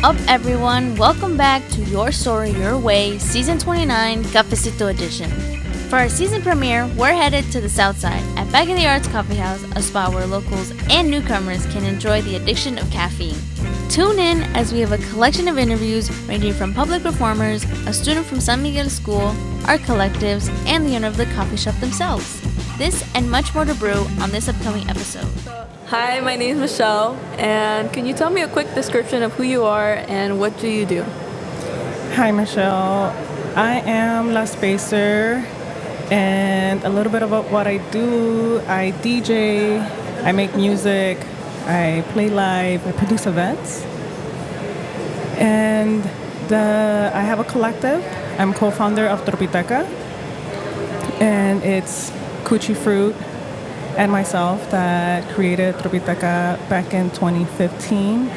up, everyone? Welcome back to Your Story, Your Way, Season 29, Cafecito Edition. For our season premiere, we're headed to the South Side at Back in the Arts Coffee House, a spot where locals and newcomers can enjoy the addiction of caffeine. Tune in as we have a collection of interviews ranging from public performers, a student from San Miguel School, art collectives, and the owner of the coffee shop themselves. This and much more to brew on this upcoming episode. Hi, my name is Michelle, and can you tell me a quick description of who you are and what do you do? Hi, Michelle. I am La Spacer, and a little bit about what I do. I DJ, I make music, I play live, I produce events, and I have a collective. I'm co-founder of Tropiteca, and it's Coochie Fruit and myself that created Tropiteca back in 2015,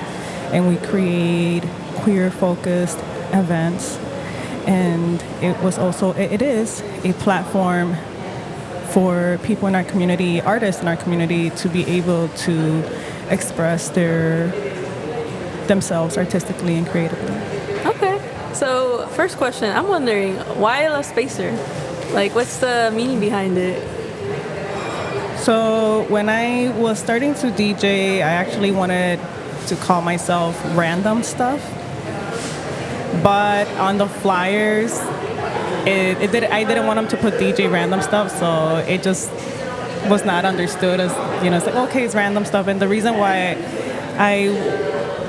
and we create queer-focused events. And it is a platform for people in our community, artists in our community, to be able to express themselves artistically and creatively. Okay. So, first question, I'm wondering, why La Spacer? Like, what's the meaning behind it? So, when I was starting to DJ, I actually wanted to call myself Random Stuff. But on the flyers, I didn't want them to put DJ Random Stuff, so it just was not understood as, it's like, okay, it's Random Stuff. And the reason why I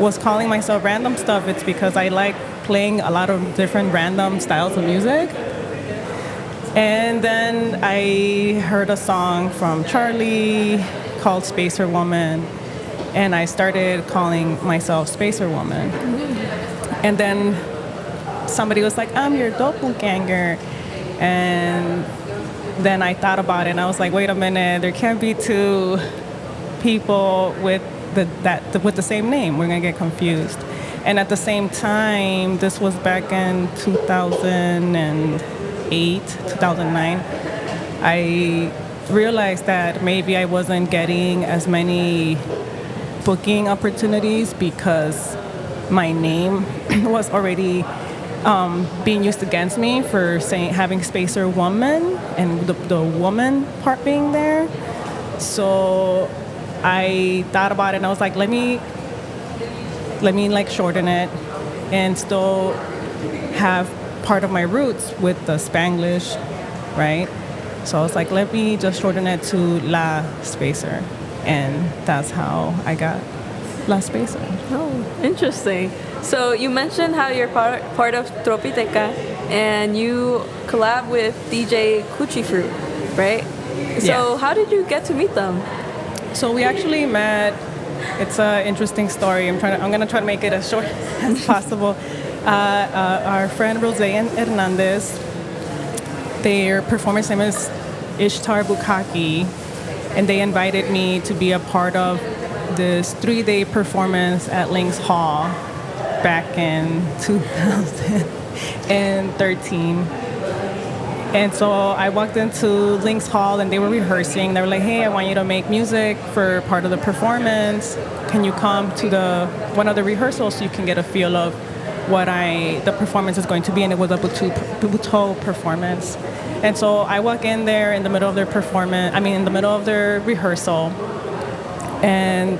was calling myself Random Stuff, it's because I like playing a lot of different random styles of music. And then I heard a song from Charlie called Spacer Woman, and I started calling myself Spacer Woman. And then somebody was like, I'm your doppelganger. And then I thought about it, and I was like, wait a minute, there can't be two people with the same name. We're going to get confused. And at the same time, this was back in 2008, 2009, I realized that maybe I wasn't getting as many booking opportunities because my name was already being used against me for having Spacer Woman and the woman part being there. So I thought about it, and I was like, let me like shorten it and still have part of my roots with the Spanglish, right? So I was like, let me just shorten it to La Spacer, and that's how I got La Spacer. Oh, interesting. So you mentioned how you're part of Tropiteca and you collab with DJ Coochie Fruit, right? So how did you get to meet them? So we actually met. It's an interesting story. I'm gonna try to make it as short as possible. Our friend Rosé Hernandez, their performance name is Ishtar Bukaki, and they invited me to be a part of this 3-day performance at Lynx Hall back in 2013. And so I walked into Lynx Hall, and they were rehearsing. They were like, hey, I want you to make music for part of the performance. Can you come to one of the rehearsals so you can get a feel of what the performance is going to be? And it was a buto performance. And so I walk in there in the middle of their in the middle of their rehearsal, and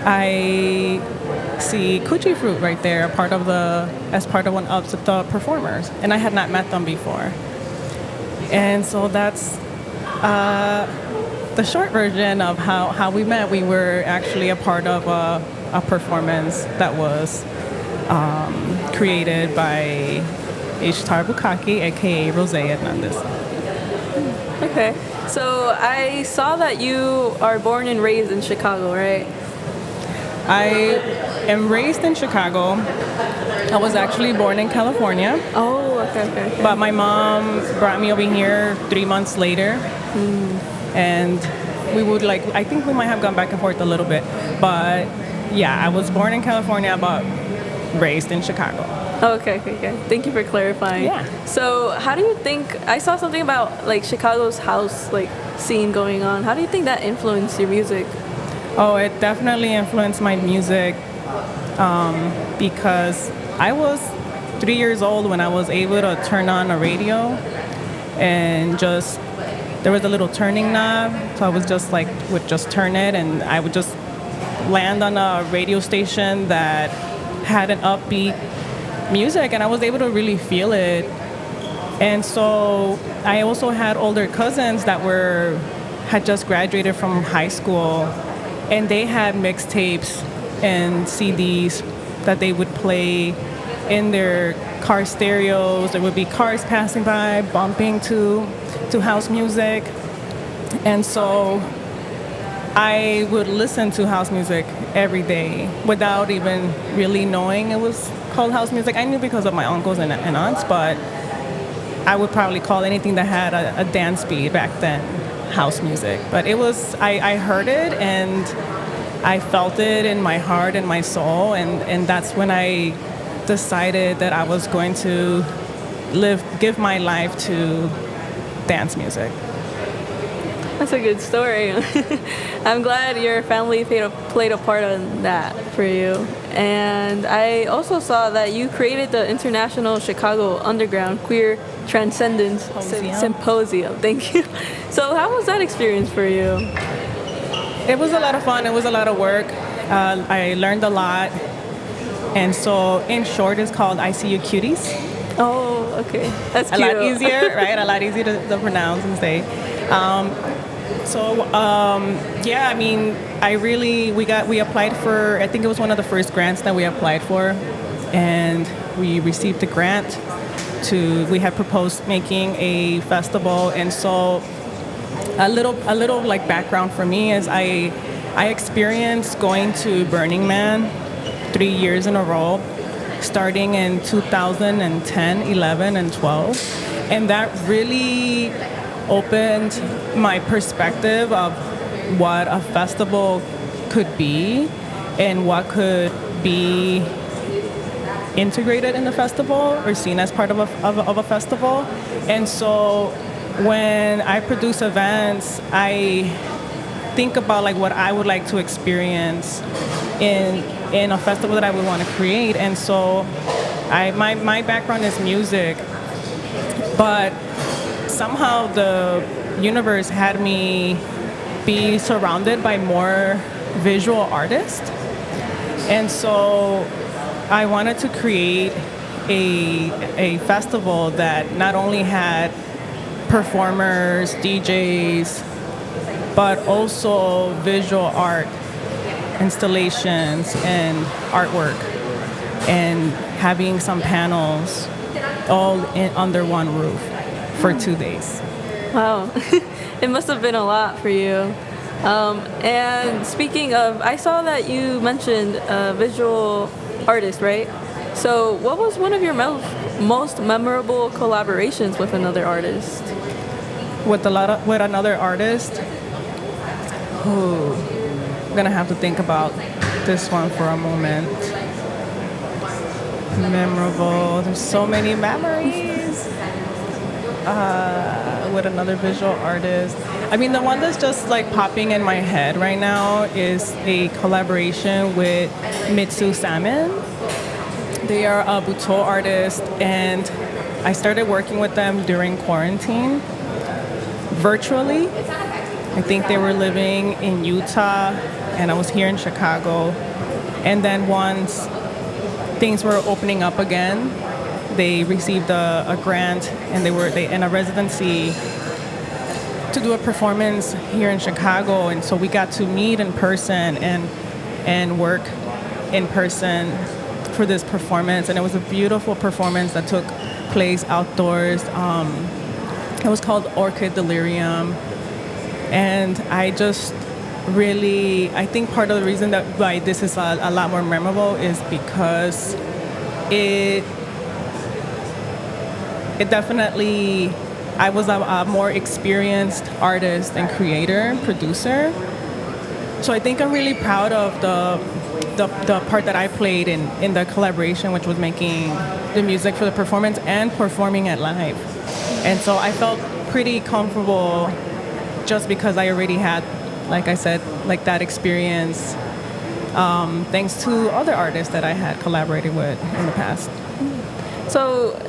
I see Coochie Fruit right there, as part of one of the performers, and I had not met them before. And so that's the short version of how we met. We were actually a part of a performance that was created by Ishtar Bukaki, aka Rosé Hernandez. Okay, so I saw that you are born and raised in Chicago, right? I am raised in Chicago. I was actually born in California. Oh, okay. But my mom brought me over here 3 months later. And I think we might have gone back and forth a little bit. But yeah, I was born in California, but raised in Chicago. Oh, okay. Thank you for clarifying. Yeah. So how do you think, I saw something about like Chicago's house scene going on. How do you think that influenced your music? Oh, it definitely influenced my music. because I was 3 years old when I was able to turn on a radio and just, there was a little turning knob, so I was just like, would just turn it and I would just land on a radio station that had an upbeat music and I was able to really feel it. And so I also had older cousins that had just graduated from high school and they had mixtapes and CDs that they would play in their car stereos. There would be cars passing by, bumping to house music. And so I would listen to house music every day without even really knowing it was called house music. I knew because of my uncles and aunts, but I would probably call anything that had a dance beat back then house music. But it was, I heard it and I felt it in my heart and my soul, and that's when I decided that I was going to give my life to dance music. That's a good story. I'm glad your family played a part in that for you. And I also saw that you created the International Chicago Underground Queer Transcendence Symposium. Thank you. So how was that experience for you? It was a lot of fun. It was a lot of work. I learned a lot. And so in short, it's called ICU Cuties. Oh, okay. That's cute. A lot easier, right? A lot easier to pronounce and say. Yeah, I mean, we applied for, I think it was one of the first grants that we applied for, and we received the grant we had proposed making a festival. And so a little like background for me is I experienced going to Burning Man 3 years in a row, starting in 2010, 11, and 12. And that really opened my perspective of what a festival could be and what could be integrated in the festival or seen as part of a festival. And so when I produce events, I think about like what I would like to experience in a festival that I would want to create. And so my background is music, but somehow the universe had me be surrounded by more visual artists. And so I wanted to create a festival that not only had performers, DJs, but also visual art, installations, and artwork, and having some panels all under one roof for 2 days. Wow. It must have been a lot for you. And speaking of, I saw that you mentioned visual artist, right? So what was one of your most memorable collaborations with another artist? With another artist? Ooh, I'm gonna have to think about this one for a moment. Memorable. There's so many memories. With another visual artist. I mean, the one that's just like popping in my head right now is a collaboration with Mitsu Salmon. They are a Butoh artist, and I started working with them during quarantine, virtually. I think they were living in Utah, and I was here in Chicago. And then once things were opening up again, they received a grant, and they in a residency to do a performance here in Chicago. And so we got to meet in person and work in person for this performance. And it was a beautiful performance that took place outdoors. It was called Orchid Delirium. And I just really, I think part of the reason that why this is a lot more memorable is because it definitely, I was a more experienced artist and creator, producer. So I think I'm really proud of the part that I played in the collaboration, which was making the music for the performance and performing it live. And so I felt pretty comfortable just because I already had, like I said, like that experience thanks to other artists that I had collaborated with in the past. So,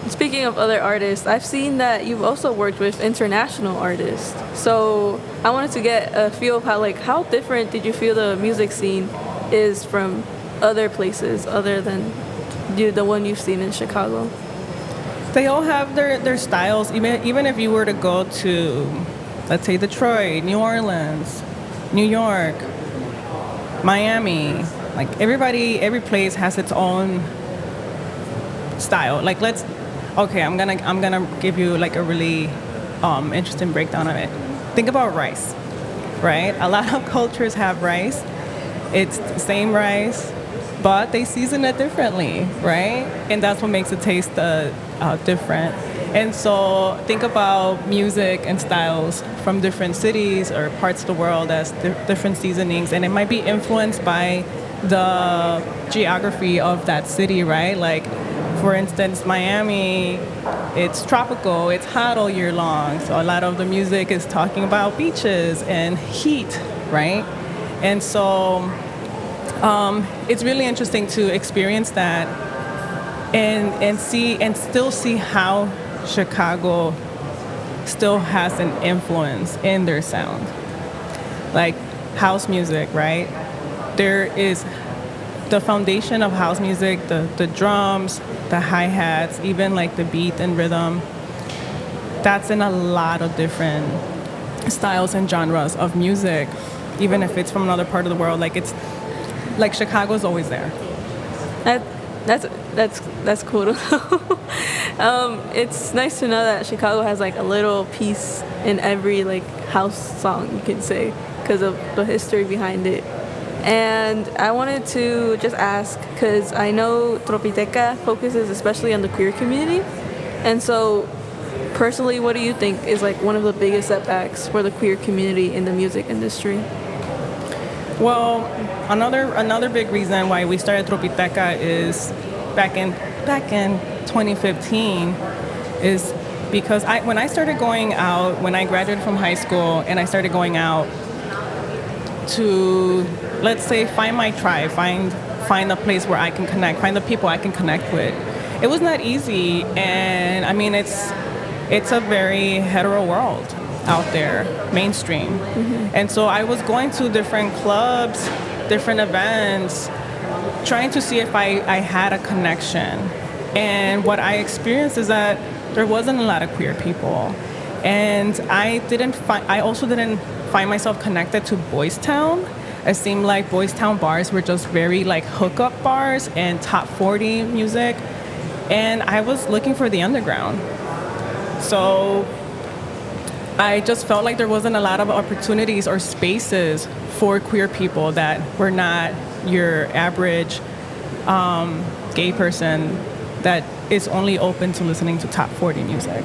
speaking of other artists, I've seen that you've also worked with international artists. So, I wanted to get a feel of how different did you feel the music scene is from other places other than the one you've seen in Chicago? They all have their styles. Even if you were to go to, let's say, Detroit, New Orleans, New York, Miami, like every place has its own style. Like I'm gonna give you like a really interesting breakdown of it. Think about rice, right? A lot of cultures have rice. It's the same rice, but they season it differently, right? And that's what makes it taste different. And so think about music and styles from different cities or parts of the world as different seasonings, and it might be influenced by the geography of that city, right? Like, for instance, Miami, it's tropical, it's hot all year long, so a lot of the music is talking about beaches and heat, right? And so it's really interesting to experience that and still see how Chicago still has an influence in their sound. Like house music, right? There is the foundation of house music, the drums, the hi-hats, even like the beat and rhythm. That's in a lot of different styles and genres of music, even if it's from another part of the world. Like it's like Chicago's always there. That's cool to know. It's nice to know that Chicago has like a little piece in every like house song, you can say, because of the history behind it. And I wanted to just ask, because I know Tropiteca focuses especially on the queer community, and so personally, what do you think is like one of the biggest setbacks for the queer community in the music industry? Well, another big reason why we started Tropiteca is back in 2015 is because when I started going out, when I graduated from high school and I started going out to, let's say, find my tribe, find a place where I can connect, find the people I can connect with. It was not easy, and I mean it's a very hetero world out there, mainstream. Mm-hmm. And so I was going to different clubs, different events, trying to see if I had a connection. And what I experienced is that there wasn't a lot of queer people. And I also didn't find myself connected to Boys Town. It seemed like Boys Town bars were just very like hookup bars and top 40 music. And I was looking for the underground. So I just felt like there wasn't a lot of opportunities or spaces for queer people that were not your average gay person that is only open to listening to top 40 music.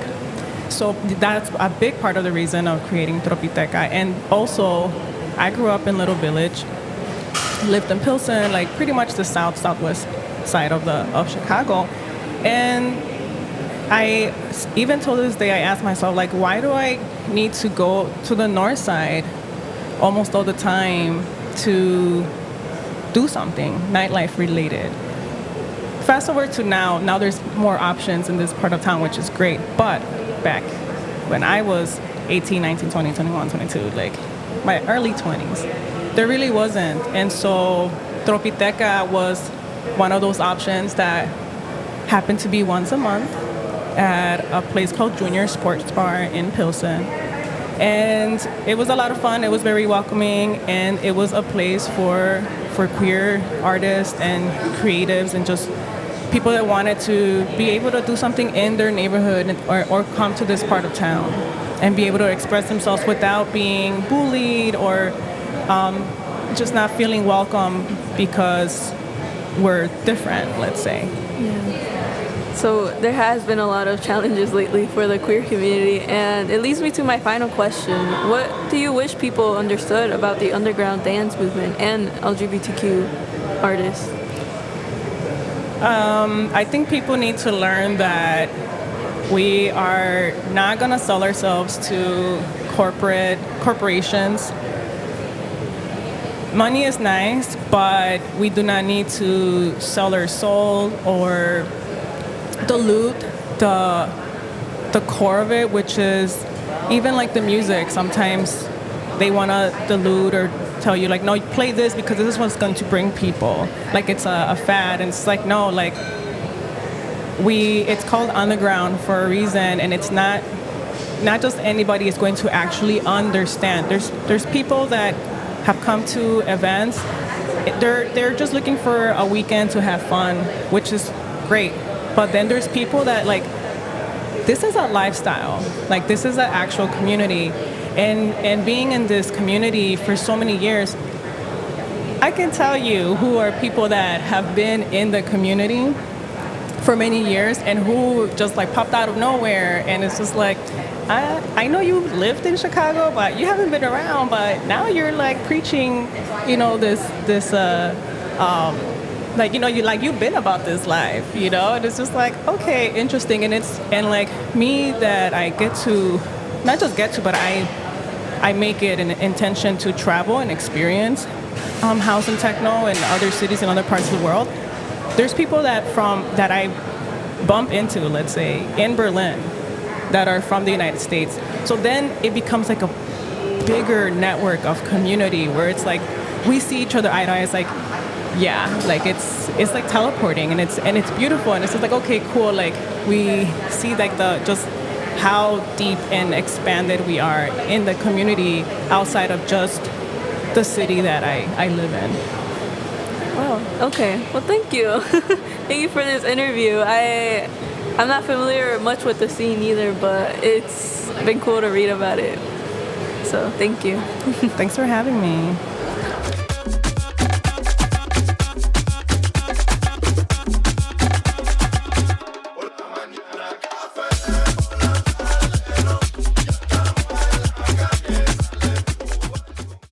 So that's a big part of the reason of creating Tropiteca. And also, I grew up in Little Village, lived in Pilsen, like pretty much the southwest side of Chicago. And even till this day, I ask myself, like, why do I need to go to the north side almost all the time to do something nightlife related? Fast forward to now there's more options in this part of town, which is great. But back when I was 18, 19, 20, 21, 22, like my early 20s, there really wasn't. And so Tropiteca was one of those options that happened to be once a month at a place called Junior Sports Bar in Pilsen. And it was a lot of fun. It was very welcoming, and it was a place for queer artists and creatives and just people that wanted to be able to do something in their neighborhood or come to this part of town and be able to express themselves without being bullied or just not feeling welcome because we're different, let's say. Yeah. So there has been a lot of challenges lately for the queer community, and it leads me to my final question. What do you wish people understood about the underground dance movement and LGBTQ artists? I think people need to learn that we are not going to sell ourselves to corporations money is nice, but we do not need to sell our soul or dilute the core of it, which is even like the music. Sometimes they want to dilute or tell you like, no, you play this because this is what's going to bring people. Like it's a fad, and it's like, no, like it's called underground for a reason, and it's not just anybody is going to actually understand. There's people that have come to events. They're just looking for a weekend to have fun, which is great. But then there's people that like, this is a lifestyle. Like this is an actual community. And being in this community for so many years, I can tell you who are people that have been in the community for many years and who just like popped out of nowhere, and it's just like, I know you lived in Chicago, but you haven't been around, but now you're like preaching, this like, you've been about this life, and it's just like, okay, interesting. And like me, that I get to, not just get to, but I make it an intention to travel and experience house and techno in other cities and other parts of the world. There's people that I bump into, let's say, in Berlin, that are from the United States. So then it becomes like a bigger network of community where it's like we see each other eye to eye. It's like, yeah, like it's like teleporting, and it's beautiful, and it's just like, okay, cool. Like we see like just how deep and expanded we are in the community outside of just the city that I live in. Wow. Okay. Well, thank you. Thank you for this interview. I'm not familiar much with the scene either, but it's been cool to read about it. So thank you. Thanks for having me.